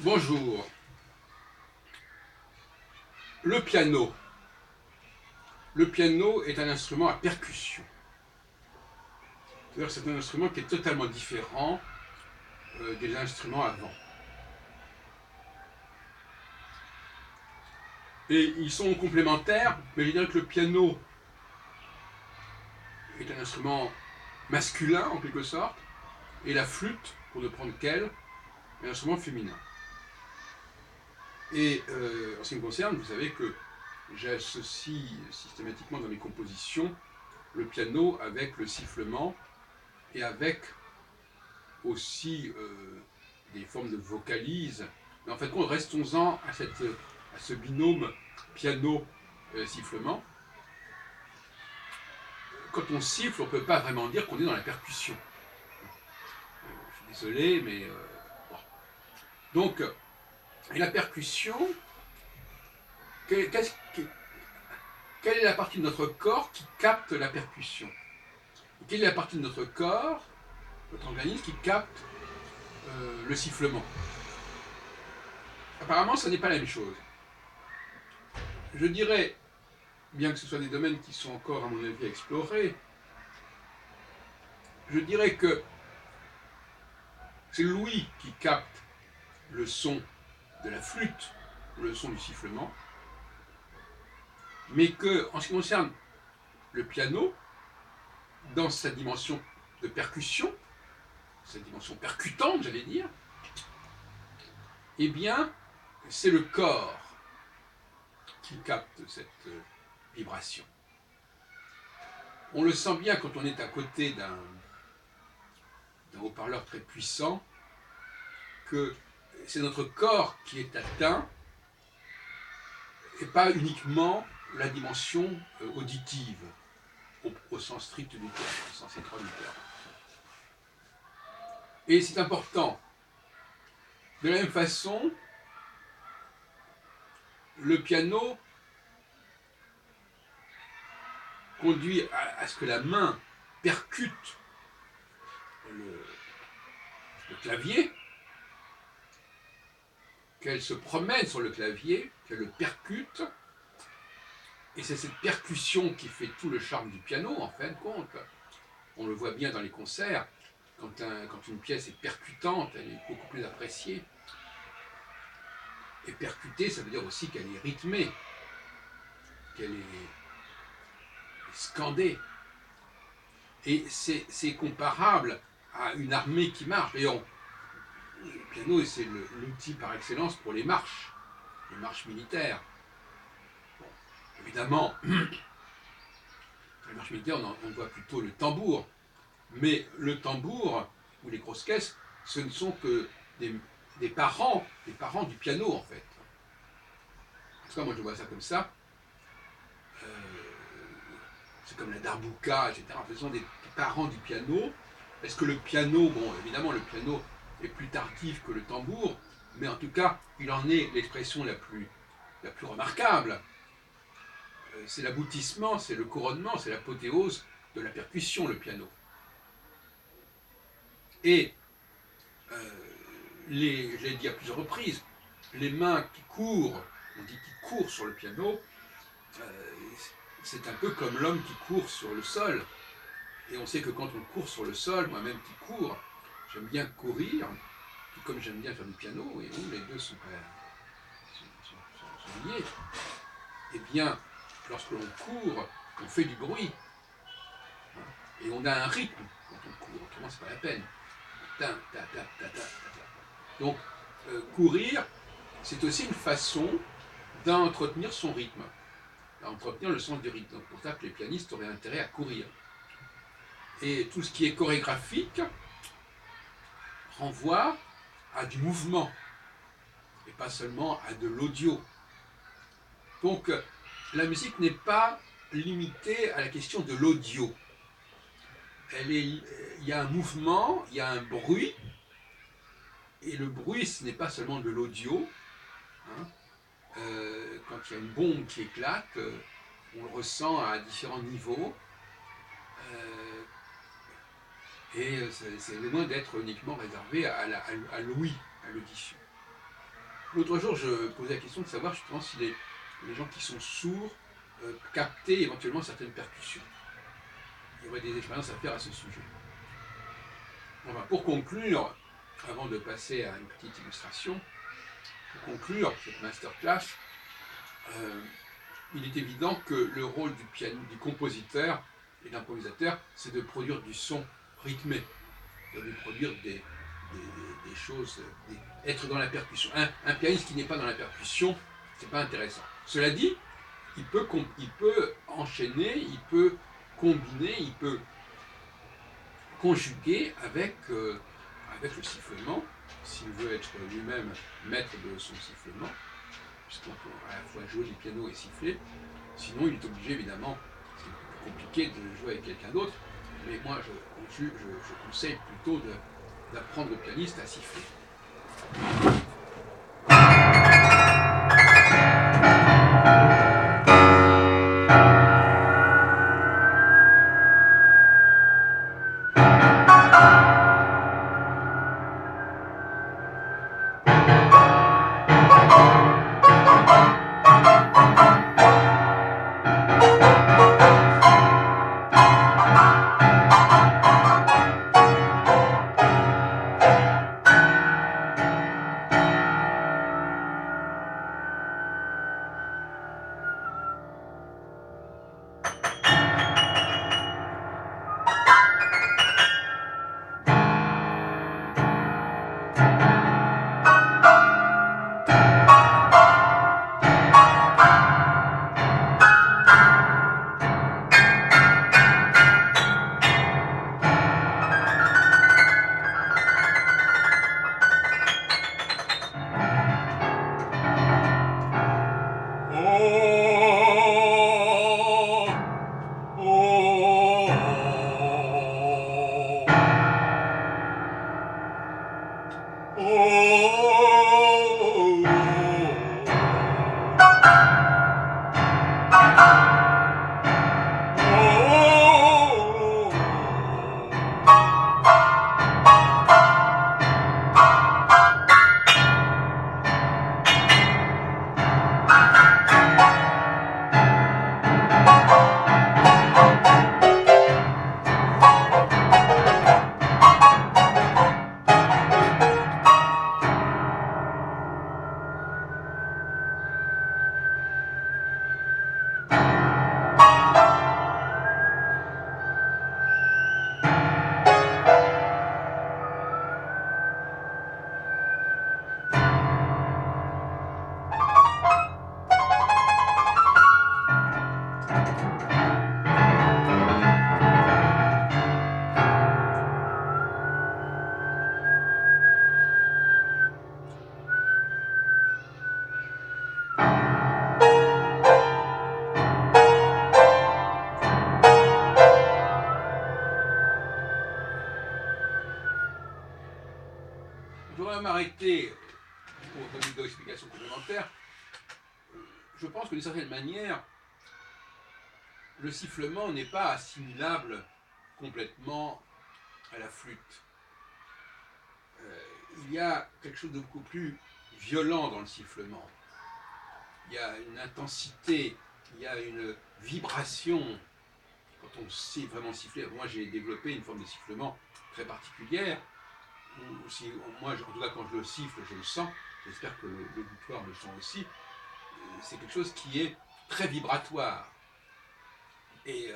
Bonjour. Le piano. Le piano est un instrument à percussion. C'est-à-dire que c'est un instrument qui est totalement différent des instruments avant. Et ils sont complémentaires, mais je dirais que le piano est un instrument masculin en quelque sorte, et la flûte, pour ne prendre qu'elle, est un instrument féminin. Et en ce qui me concerne, vous savez que j'associe systématiquement dans mes compositions le piano avec le sifflement et avec aussi des formes de vocalises. Mais en fait, restons-en à ce binôme piano-sifflement. Quand on siffle, on ne peut pas vraiment dire qu'on est dans la percussion. Je suis désolé, mais bon. Donc, et la percussion, quelle est la partie de notre corps qui capte la percussion? Quelle est la partie de notre corps, notre organisme, qui capte le sifflement? Apparemment, ce n'est pas la même chose. Je dirais, bien que ce soit des domaines qui sont encore, à mon avis, à explorer, je dirais que c'est l'ouïe qui capte le son de la flûte, le son du sifflement, mais que, en ce qui concerne le piano, dans sa dimension de percussion, sa dimension percutante, j'allais dire, eh bien, c'est le corps qui capte cette vibration. On le sent bien quand on est à côté d'un haut-parleur très puissant, que c'est notre corps qui est atteint, et pas uniquement la dimension auditive, au sens strict du terme, au sens étroit du terme. Et c'est important. De la même façon, le piano conduit à ce que la main percute le clavier, qu'elle se promène sur le clavier, qu'elle le percute, et c'est cette percussion qui fait tout le charme du piano, en fin de compte. On le voit bien dans les concerts, quand une pièce est percutante, elle est beaucoup plus appréciée. Et percutée, ça veut dire aussi qu'elle est rythmée, qu'elle est scandée. Et c'est comparable à une armée qui marche. D'ailleurs, le piano, c'est l'outil par excellence pour les marches militaires. Bon, évidemment, dans les marches militaires, on voit plutôt le tambour. Mais le tambour, ou les grosses caisses, ce ne sont que des parents du piano, en fait. En tout cas, moi, je vois ça comme ça. C'est comme la darbuka, etc. Ce sont des parents du piano. Est-ce que le piano, bon, évidemment, le piano est plus tardif que le tambour, mais en tout cas, il en est l'expression la plus remarquable. C'est l'aboutissement, c'est le couronnement, c'est l'apothéose de la percussion, le piano. Et, je l'ai dit à plusieurs reprises, les mains qui courent, on dit qui courent sur le piano, c'est un peu comme l'homme qui court sur le sol. Et on sait que quand on court sur le sol, moi-même qui cours, j'aime bien courir, tout comme j'aime bien faire du piano, et où les deux sont liés. Eh bien, lorsque l'on court, on fait du bruit. Et on a un rythme quand on court, autrement c'est pas la peine. Donc, courir, c'est aussi une façon d'entretenir son rythme, d'entretenir le sens du rythme. Donc, pour ça que les pianistes auraient intérêt à courir. Et tout ce qui est chorégraphique renvoie à du mouvement, et pas seulement à de l'audio. Donc, la musique n'est pas limitée à la question de l'audio. Il y a un mouvement, il y a un bruit, et le bruit, ce n'est pas seulement de l'audio. Hein. Quand il y a une bombe qui éclate, on le ressent à différents niveaux. Et c'est loin d'être uniquement réservé à l'ouïe, à l'audition. L'autre jour, je posais la question de savoir justement si les gens qui sont sourds captaient éventuellement certaines percussions. Il y aurait des expériences à faire à ce sujet. Enfin, pour conclure, avant de passer à une petite illustration, pour conclure cette masterclass, il est évident que le rôle du piano, du compositeur et de l'improvisateur, c'est de produire du son rythmé, de produire des choses, être dans la percussion. Un pianiste qui n'est pas dans la percussion, c'est pas intéressant. Cela dit, il peut enchaîner, il peut combiner, il peut conjuguer avec le sifflement, s'il veut être lui-même maître de son sifflement, puisqu'on peut à la fois jouer du piano et siffler. Sinon, il est obligé, évidemment, c'est plus compliqué de jouer avec quelqu'un d'autre, mais moi, je conseille plutôt d'apprendre au pianiste à siffler. Je voudrais m'arrêter pour donner deux explications complémentaires. Je pense que d'une certaine manière, le sifflement n'est pas assimilable complètement à la flûte. Il y a quelque chose de beaucoup plus violent dans le sifflement. Il y a une intensité, il y a une vibration. Quand on sait vraiment siffler, moi j'ai développé une forme de sifflement très particulière. Moi, en tout cas, quand je le siffle, je le sens. J'espère que l'auditoire le sent aussi. C'est quelque chose qui est très vibratoire. Et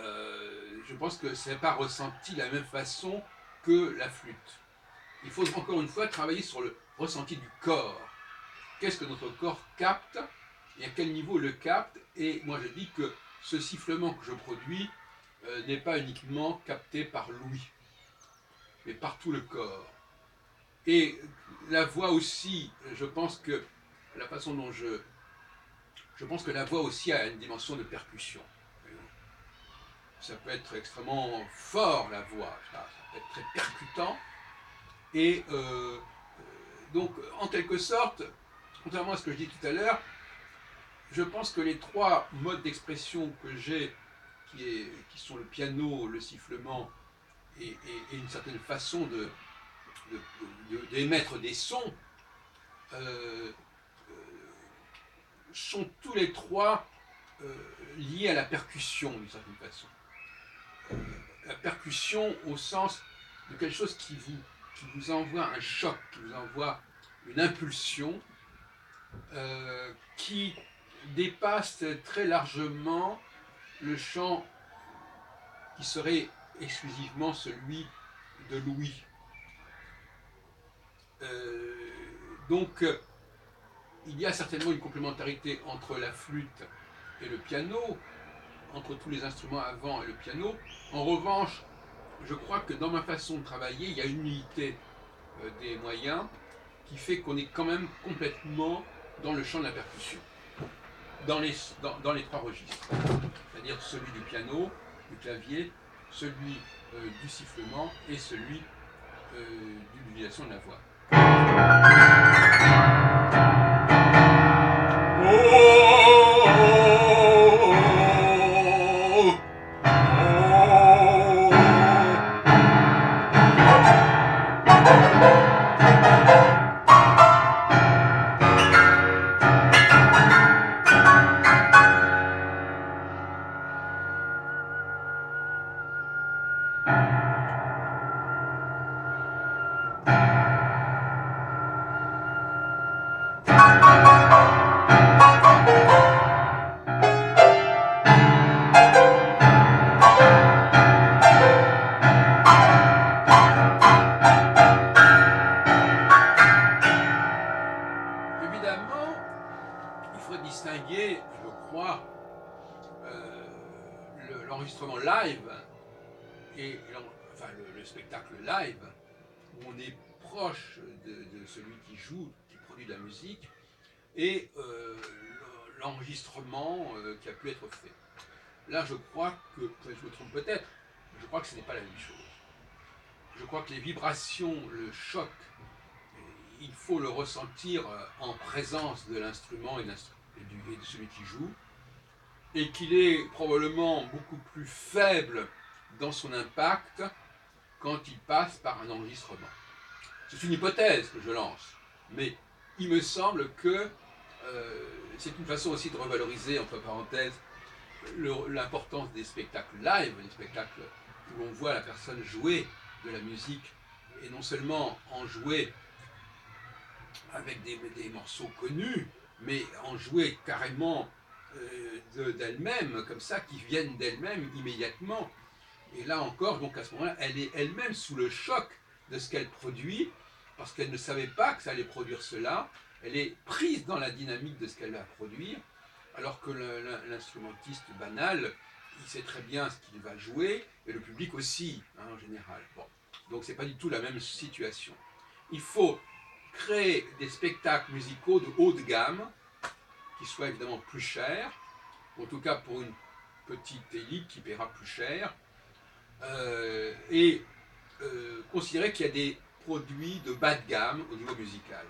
je pense que ce n'est pas ressenti de la même façon que la flûte. Il faut encore une fois travailler sur le ressenti du corps. Qu'est-ce que notre corps capte et à quel niveau il le capte. Et moi je dis que ce sifflement que je produis n'est pas uniquement capté par l'ouïe, mais par tout le corps. Et la voix aussi, je pense que la façon dont je pense que la voix aussi a une dimension de percussion. Ça peut être extrêmement fort, la voix, ça peut être très percutant. Et donc, en quelque sorte, contrairement à ce que je dis tout à l'heure, je pense que les trois modes d'expression que j'ai, qui sont le piano, le sifflement et une certaine façon d'émettre des sons, sont tous les trois liés à la percussion d'une certaine façon. La percussion au sens de quelque chose qui vous envoie un choc, qui vous envoie une impulsion qui dépasse très largement le chant qui serait exclusivement celui de Louis. Donc, il y a certainement une complémentarité entre la flûte et le piano, entre tous les instruments avant et le piano. En revanche, je crois que dans ma façon de travailler, il y a une unité des moyens qui fait qu'on est quand même complètement dans le champ de la percussion, dans les trois registres, c'est-à-dire celui du piano, du clavier, celui du sifflement et celui de l'utilisation de la voix. Évidemment, il faut distinguer, je crois, l'enregistrement live et enfin, le spectacle live, où on est proche de celui qui joue, qui produit de la musique, et l'enregistrement qui a pu être fait. Là, je crois que, je me trompe peut-être, je crois que ce n'est pas la même chose. Je crois que les vibrations, le choc, il faut le ressentir en présence de l'instrument et de celui qui joue, et qu'il est probablement beaucoup plus faible dans son impact quand il passe par un enregistrement. C'est une hypothèse que je lance, mais il me semble que c'est une façon aussi de revaloriser, entre parenthèses, l'importance des spectacles live, les spectacles où on voit la personne jouer de la musique, et non seulement en jouer avec des morceaux connus, mais en jouer carrément d'elle-même, comme ça, qui viennent d'elle-même immédiatement. Et là encore, donc à ce moment-là, elle est elle-même sous le choc de ce qu'elle produit, parce qu'elle ne savait pas que ça allait produire cela. Elle est prise dans la dynamique de ce qu'elle va produire, alors que l'instrumentiste banal, il sait très bien ce qu'il va jouer, et le public aussi, hein, en général. Bon. Donc c'est pas du tout la même situation. Il faut créer des spectacles musicaux de haut de gamme, qui soient évidemment plus chers, en tout cas pour une petite élite qui paiera plus cher, et considérer qu'il y a des produits de bas de gamme au niveau musical.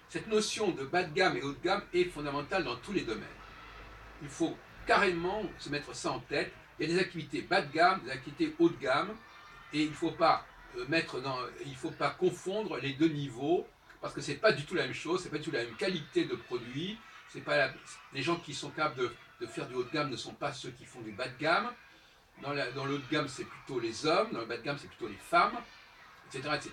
Cette notion de bas de gamme et haut de gamme est fondamentale dans tous les domaines. Il faut carrément se mettre ça en tête. Il y a des activités bas de gamme, des activités haut de gamme, et il ne faut pas confondre les deux niveaux, parce que ce n'est pas du tout la même chose, ce n'est pas du tout la même qualité de produit. Les gens qui sont capables de faire du haut de gamme ne sont pas ceux qui font du bas de gamme. Dans le haut de gamme, c'est plutôt les hommes, dans le bas de gamme, c'est plutôt les femmes, etc. etc.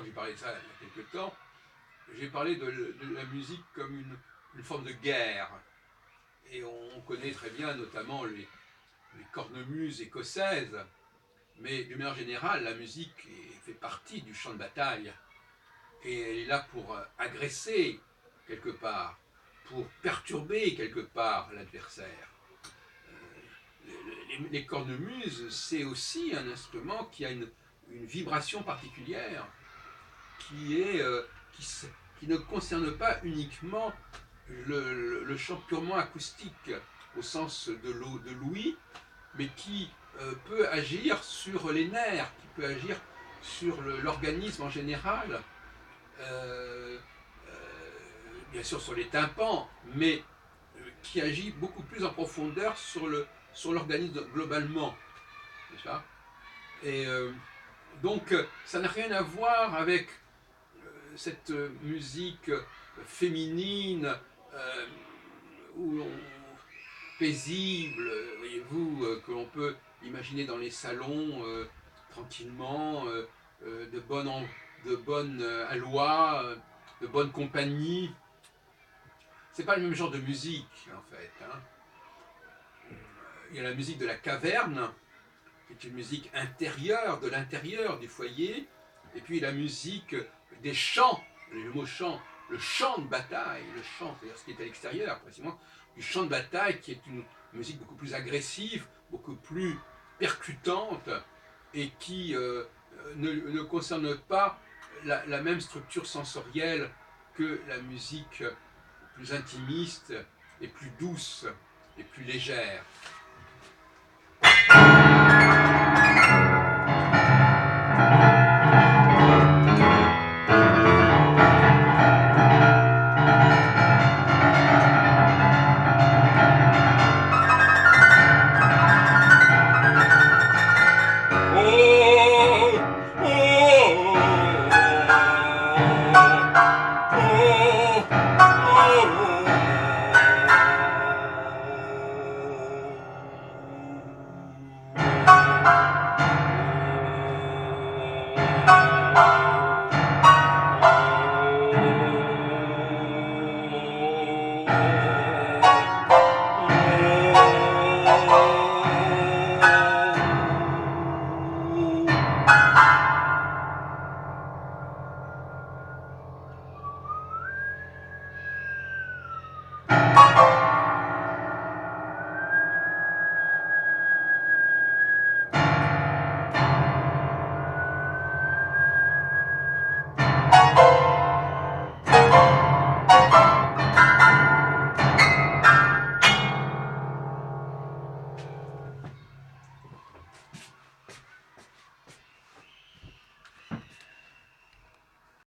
crois que j'ai parlé de ça il y a quelques temps, j'ai parlé de la musique comme une forme de guerre. Et on connaît très bien notamment les cornemuses écossaises, mais d'une manière générale, la musique fait partie du champ de bataille. Et elle est là pour agresser quelque part, pour perturber quelque part l'adversaire. Les cornemuses, c'est aussi un instrument qui a une vibration particulière, qui, est, qui ne concerne pas uniquement le chant purement acoustique au sens de l'ouïe, mais qui peut agir sur les nerfs, qui peut agir sur l'organisme en général, euh, bien sûr sur les tympans, mais qui agit beaucoup plus en profondeur sur l'organisme globalement. N'est-ce pas? Et donc ça n'a rien à voir avec cette musique féminine où paisible, voyez-vous, que l'on peut imaginer dans les salons tranquillement, de bonne aloi, de bonne compagnie. C'est pas le même genre de musique en fait. Hein. Il y a la musique de la caverne, qui est une musique intérieure, de l'intérieur du foyer, et puis la musique des chants, le mot chant, le chant de bataille, le chant, c'est-à-dire ce qui est à l'extérieur, précisément, du chant de bataille qui est une musique beaucoup plus agressive, beaucoup plus percutante, et qui ne concerne pas la même structure sensorielle que la musique plus intimiste et plus douce et plus légère.